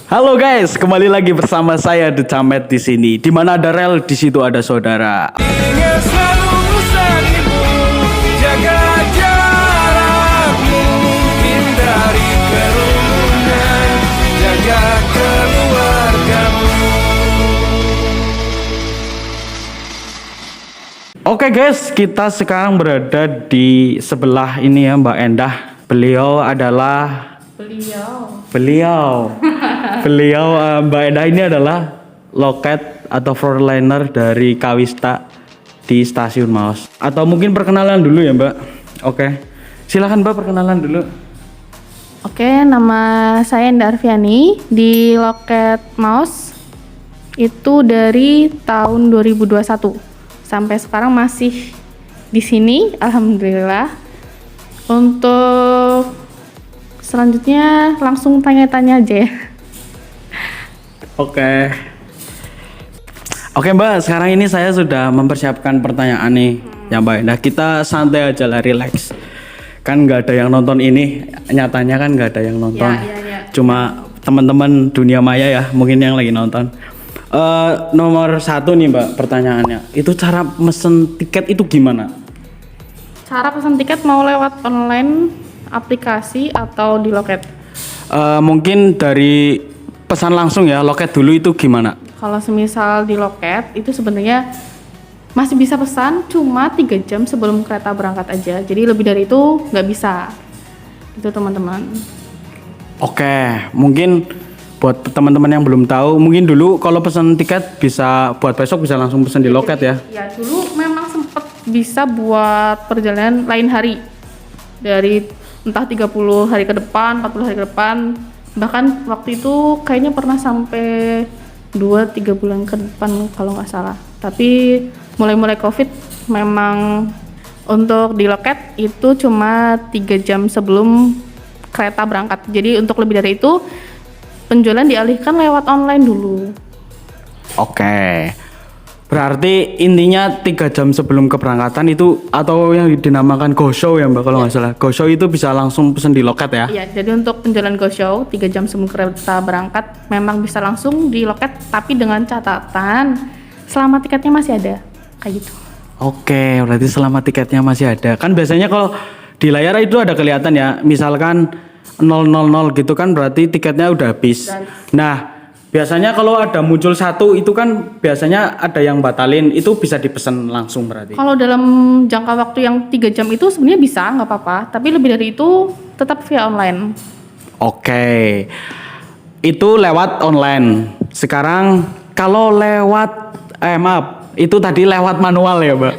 Halo guys, kembali lagi bersama saya The Camet di sini. Di mana ada rel, di situ ada saudara. Ingat selalu pesan ibu, jaga jarakmu, hindari kerumunan, jaga keluargamu. Oke guys, kita sekarang berada di sebelah ini ya Mbak Endah. Beliau adalah Mbak Endah ini adalah loket atau frontliner dari Kawista di Stasiun Maos. Atau mungkin perkenalan dulu ya Mbak. Oke, silakan Mbak perkenalan dulu. Oke, nama saya Endah Arfiani di loket Maos itu dari tahun 2021 sampai sekarang masih di sini, alhamdulillah. Untuk selanjutnya langsung tanya-tanya aja ya. Oke Mbak, sekarang ini saya sudah mempersiapkan pertanyaan nih ya Mbak. Nah kita santai aja lah, relax. Kan nggak ada yang nonton ini, nyatanya kan nggak ada yang nonton. Ya. Cuma teman-teman dunia maya ya, mungkin yang lagi nonton. Nomor 1 nih Mbak, pertanyaannya. Itu cara mesen tiket itu gimana? Cara pesan tiket mau lewat online, aplikasi atau di loket? Mungkin dari pesan langsung ya, loket dulu itu gimana? Kalau semisal di loket itu sebenarnya masih bisa pesan, cuma 3 jam sebelum kereta berangkat aja. Jadi lebih dari itu nggak bisa. Itu teman-teman. Oke, mungkin buat teman-teman yang belum tahu, mungkin dulu kalau pesan tiket bisa buat besok bisa langsung pesan di loket ya. Ya dulu memang sempat bisa buat perjalanan lain hari. Dari entah 30 hari ke depan, 40 hari ke depan. Bahkan waktu itu kayaknya pernah sampai 2-3 bulan ke depan kalau nggak salah. Tapi mulai Covid memang untuk di loket itu cuma 3 jam sebelum kereta berangkat. Jadi untuk lebih dari itu penjualan dialihkan lewat online dulu. Oke. Berarti intinya 3 jam sebelum keberangkatan itu atau yang dinamakan go show ya Mbak kalau nggak salah. Go show itu bisa langsung pesan di loket ya? Iya, jadi untuk penjualan go show 3 jam sebelum kereta berangkat memang bisa langsung di loket, tapi dengan catatan selama tiketnya masih ada, kayak gitu. Oke, berarti selama tiketnya masih ada. Kan biasanya kalau di layar itu ada kelihatan ya, misalkan 000 gitu kan berarti tiketnya udah habis. Nah, biasanya kalau ada muncul 1 itu kan biasanya ada yang batalin, itu bisa dipesan langsung berarti. Kalau dalam jangka waktu yang 3 jam itu sebenarnya bisa, nggak apa-apa, tapi lebih dari itu tetap via online. Oke, itu lewat online. Sekarang kalau lewat, itu tadi lewat manual ya Mbak?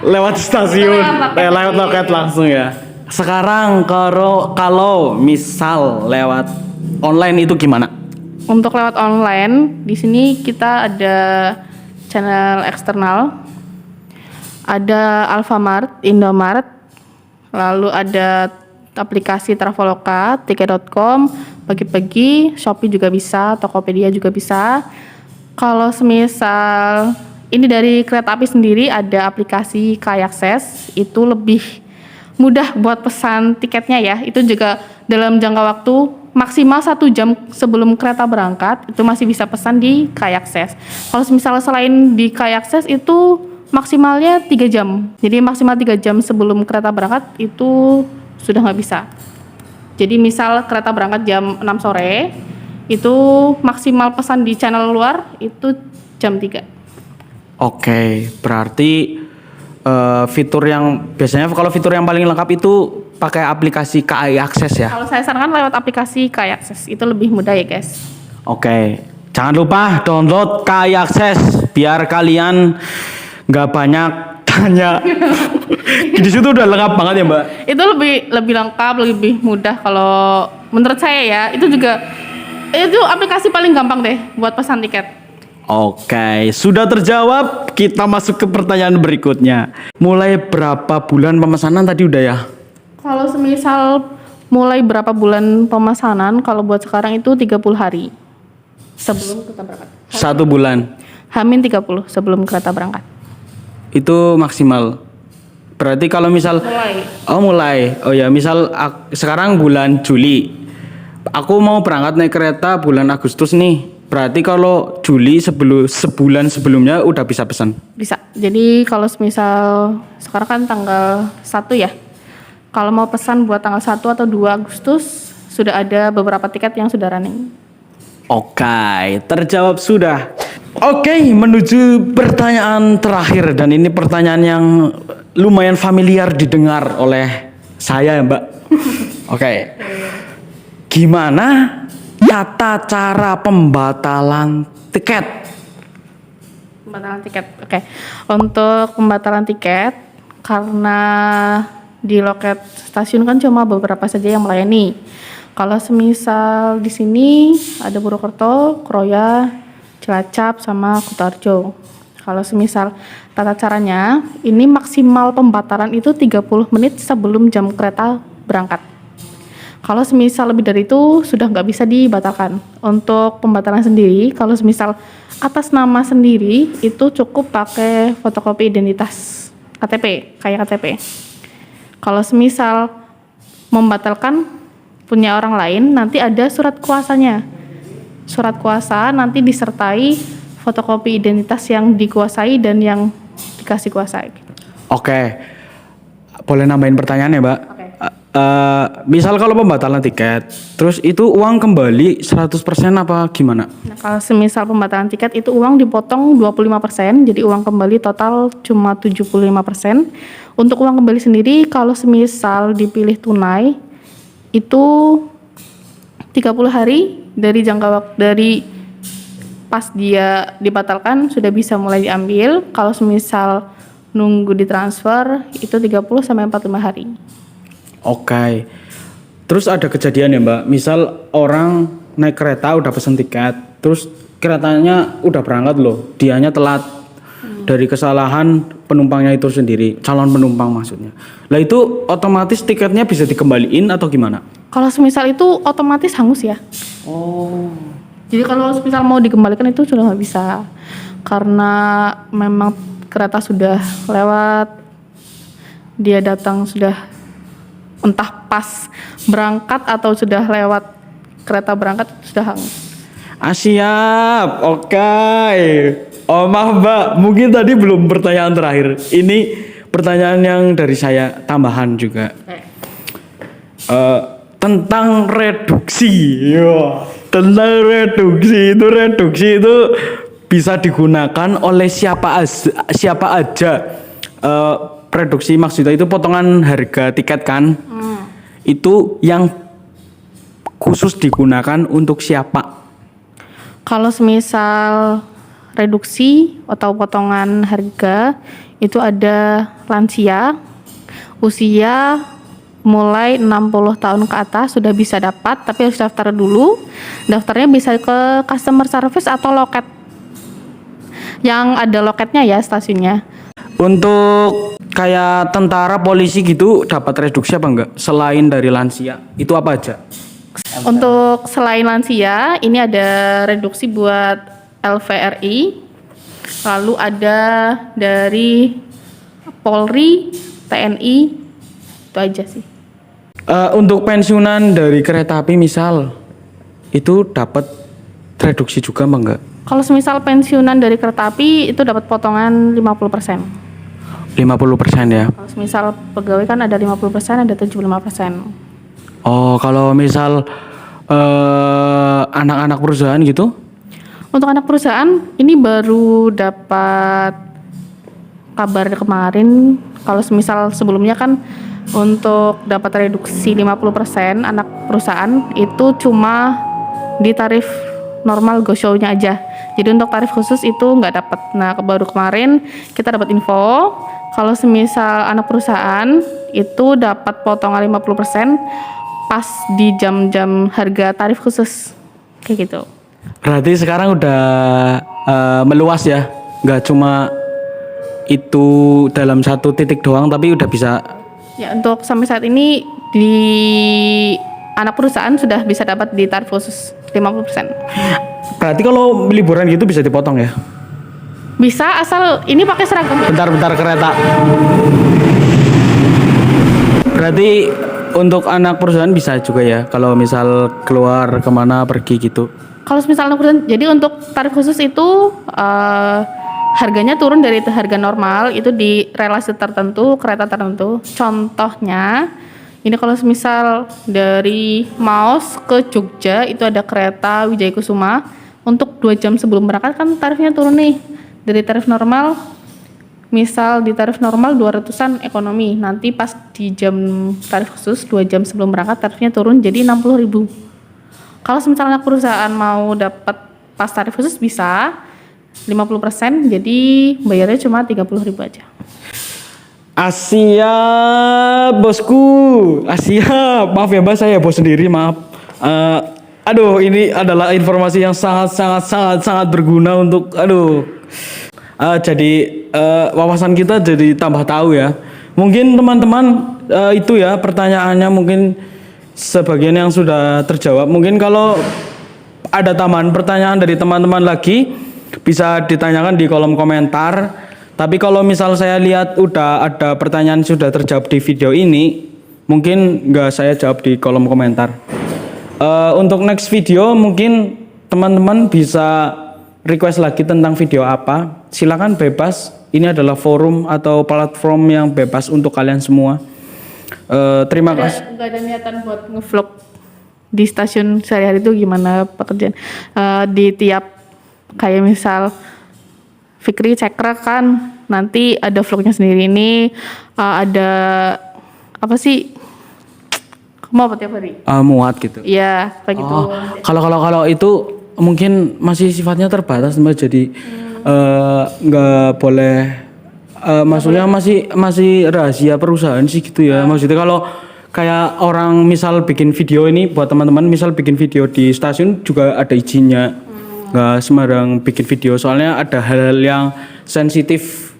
Lewat stasiun, lewat loket langsung ya. Sekarang kalau misal lewat online itu gimana? Untuk lewat online, di sini kita ada channel eksternal, ada Alfamart, Indomart, lalu ada aplikasi Traveloka, Tiket.com, Pagi-Pagi, Shopee juga bisa, Tokopedia juga bisa. Kalau semisal ini dari kereta api sendiri ada aplikasi Kai Akses, itu lebih mudah buat pesan tiketnya ya. Itu juga dalam jangka waktu maksimal 1 jam sebelum kereta berangkat itu masih bisa pesan di Kai Akses. Kalau misalnya selain di Kai Akses itu maksimalnya 3 jam. Jadi maksimal 3 jam sebelum kereta berangkat itu sudah nggak bisa. Jadi misal kereta berangkat jam 6 sore itu maksimal pesan di channel luar itu jam 3. Oke, berarti fitur yang biasanya kalau fitur yang paling lengkap itu pakai aplikasi Kai Akses ya? Kalau saya sarankan lewat aplikasi Kai Akses, itu lebih mudah ya guys. Oke, jangan lupa download Kai Akses biar kalian nggak banyak tanya. Di situ udah lengkap banget ya Mbak? Itu lebih lengkap, lebih mudah kalau menurut saya ya. Itu juga itu aplikasi paling gampang deh buat pesan tiket. Oke, sudah terjawab. Kita masuk ke pertanyaan berikutnya. Mulai berapa bulan pemesanan tadi udah ya? Kalau semisal mulai berapa bulan pemesanan, kalau buat sekarang itu 30 hari sebelum kereta berangkat. 1 bulan. Hamin 30 sebelum kereta berangkat. Itu maksimal. Berarti kalau misal Mulai. mulai. Oh ya, misal sekarang bulan Juli. aku mau berangkat naik kereta bulan Agustus nih. Berarti kalau Juli sebulan sebelumnya udah bisa pesan. Bisa. Jadi kalau misal sekarang kan tanggal 1 ya. Kalau mau pesan buat tanggal 1 atau 2 Agustus sudah ada beberapa tiket yang sudah running. Oke, terjawab sudah. Oke, menuju pertanyaan terakhir dan ini pertanyaan yang lumayan familiar didengar oleh saya, Mbak. Oke. Gimana tata cara pembatalan tiket? Pembatalan tiket. Oke. Untuk pembatalan tiket karena di loket stasiun kan cuma beberapa saja yang melayani. Kalau semisal di sini ada Purwokerto, Kroya, Cilacap sama Kutarjo. Kalau semisal tata caranya, ini maksimal pembatalan itu 30 menit sebelum jam kereta berangkat. Kalau semisal lebih dari itu sudah nggak bisa dibatalkan. Untuk pembatalan sendiri, kalau semisal atas nama sendiri itu cukup pakai fotokopi identitas KTP, kayak KTP. Kalau semisal membatalkan punya orang lain, nanti ada surat kuasanya. Surat kuasa nanti disertai fotokopi identitas yang dikuasai dan yang dikasih kuasai. Oke. Boleh nambahin pertanyaan ya, Mbak? Oke. Misal kalau pembatalan tiket, terus itu uang kembali 100% apa gimana? Nah, kalau semisal pembatalan tiket itu uang dipotong 25%, jadi uang kembali total cuma 75%. Untuk uang kembali sendiri kalau semisal dipilih tunai itu 30 hari dari jangka waktu dari pas dia dibatalkan sudah bisa mulai diambil. Kalau semisal nunggu ditransfer itu 30 sampai 45 hari. Oke. Terus ada kejadian ya, Mbak. Misal orang naik kereta udah pesen tiket, terus keretanya udah berangkat loh, dianya telat dari kesalahan penumpangnya itu sendiri, calon penumpang maksudnya. Lah itu otomatis tiketnya bisa dikembaliin atau gimana? Kalau semisal itu otomatis hangus ya. Oh. Jadi kalau semisal mau dikembalikan itu sudah nggak bisa karena memang kereta sudah lewat, dia datang sudah entah pas berangkat atau sudah lewat kereta berangkat sudah hangus. Siap, oke. Oh maaf Mbak, mungkin tadi belum pertanyaan terakhir. Ini pertanyaan yang dari saya tambahan juga. Tentang reduksi, tentang reduksi itu bisa digunakan oleh siapa aja. Reduksi maksudnya itu potongan harga tiket kan? Itu yang khusus digunakan untuk siapa? Kalau semisal reduksi atau potongan harga itu ada lansia, usia mulai 60 tahun ke atas sudah bisa dapat, tapi harus daftar dulu. Daftarnya bisa ke customer service atau loket. Yang ada loketnya ya stasiunnya. Untuk kayak tentara, polisi gitu dapat reduksi apa enggak? Selain dari lansia, itu apa aja? Untuk selain lansia, ini ada reduksi buat LVRI, lalu ada dari Polri, TNI, itu aja sih. Untuk pensiunan dari kereta api misal, itu dapat reduksi juga apa enggak? Kalau semisal pensiunan dari kereta api itu dapat potongan 50%. 50% ya? Kalau semisal pegawai kan ada 50%, ada 75%. Oh, kalau misal anak-anak perusahaan gitu? Untuk anak perusahaan ini baru dapat kabar kemarin. Kalau semisal sebelumnya kan untuk dapat reduksi 50% anak perusahaan itu cuma di tarif normal go show-nya aja. Jadi untuk tarif khusus itu nggak dapat. Nah, baru kemarin kita dapat info kalau semisal anak perusahaan itu dapat potongan 50% pas di jam-jam harga tarif khusus. Kayak gitu. Berarti sekarang udah meluas ya? Nggak cuma itu dalam satu titik doang, tapi udah bisa. Ya, untuk sampai saat ini di anak perusahaan sudah bisa dapat di tarif khusus 50%. Berarti kalau liburan gitu bisa dipotong ya? Bisa asal ini pakai seragam. Bentar kereta. Berarti Untuk anak perusahaan bisa juga ya, kalau misal keluar kemana pergi gitu. Kalau misalnya perusahaan, jadi untuk tarif khusus itu harganya turun dari harga normal itu di relasi tertentu, kereta tertentu. Contohnya, ini kalau misal dari Maus ke Jogja itu ada kereta Wijaya Kusuma, untuk 2 jam sebelum berangkat kan tarifnya turun nih dari tarif normal. Misal di tarif normal 200-an ekonomi, nanti pas di jam tarif khusus 2 jam sebelum berangkat tarifnya turun jadi 60.000. Kalau misalnya perusahaan mau dapat pas tarif khusus bisa 50%, jadi bayarnya cuma 30.000 aja. Asia bosku, Asia, maaf ya mbak, saya bos sendiri, maaf. Aduh, ini adalah informasi yang sangat berguna untuk, jadi wawasan kita jadi tambah tahu ya. Mungkin teman-teman itu ya pertanyaannya, mungkin sebagian yang sudah terjawab. Mungkin kalau ada tambahan pertanyaan dari teman-teman lagi bisa ditanyakan di kolom komentar. Tapi kalau misal saya lihat udah ada pertanyaan sudah terjawab di video ini, mungkin nggak saya jawab di kolom komentar. Untuk next video mungkin teman-teman bisa request lagi tentang video apa, silakan bebas. Ini adalah forum atau platform yang bebas untuk kalian semua. Terima kasih. Nggak ada niatan buat ngevlog di stasiun sehari-hari itu gimana pekerjaan. Di tiap kayak misal Fikri Cekra kan nanti ada vlognya sendiri. Ini ada apa sih? Kamu apa tiap hari? Muat gitu. Iya, kayak gitu. Kalau itu mungkin masih sifatnya terbatas mbak, jadi nggak boleh, maksudnya masih rahasia perusahaan sih gitu ya. Maksudnya kalau kayak orang misal bikin video ini buat teman-teman, misal bikin video di stasiun juga ada izinnya, nggak sembarang bikin video, soalnya ada hal-hal yang sensitif,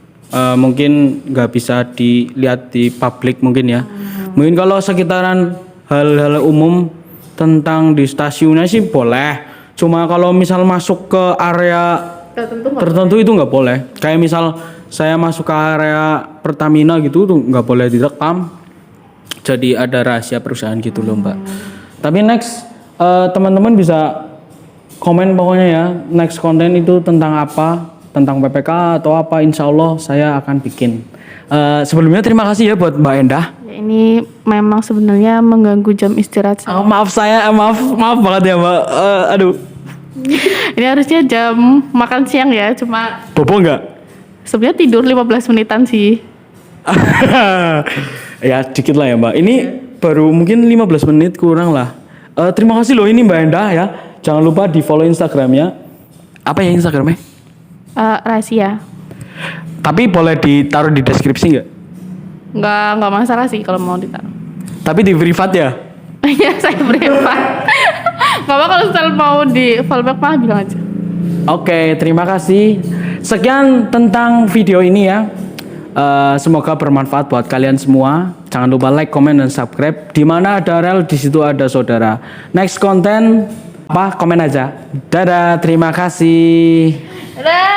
mungkin nggak bisa dilihat di publik mungkin ya. Mungkin kalau sekitaran hal-hal umum tentang di stasiunnya sih boleh. Cuma kalau misal masuk ke area tertentu itu nggak boleh. Kayak misal saya masuk ke area Pertamina gitu tuh nggak boleh direkam. Jadi ada rahasia perusahaan gitu loh mbak. Tapi next teman-teman bisa komen pokoknya ya. Next konten itu tentang apa? Tentang PPK atau apa? Insya Allah saya akan bikin. Sebelumnya terima kasih ya buat Mbak Endah. Ya, ini memang sebenarnya mengganggu jam istirahat saya. Maaf banget ya mbak. Aduh. Ini harusnya jam makan siang ya, cuma Bobo nggak? sebenarnya tidur 15 menitan sih. Ya dikit lah ya mbak. Ini baru mungkin 15 menit kurang lah. Terima kasih loh ini Mbak Endah ya. Jangan lupa di follow Instagramnya. Apa ya Instagramnya? Rahasia. Tapi boleh ditaruh di deskripsi nggak? Nggak masalah sih kalau mau ditaruh. Tapi di privat ya? Iya, saya privat. Nggak apa kalau misal mau di fallback mah bilang aja. Oke, terima kasih. Sekian tentang video ini ya. Semoga bermanfaat buat kalian semua. Jangan lupa like, comment, dan subscribe. Di mana ada rel, di situ ada saudara. Next konten apa? Komen aja. Dadah, terima kasih. Dadah.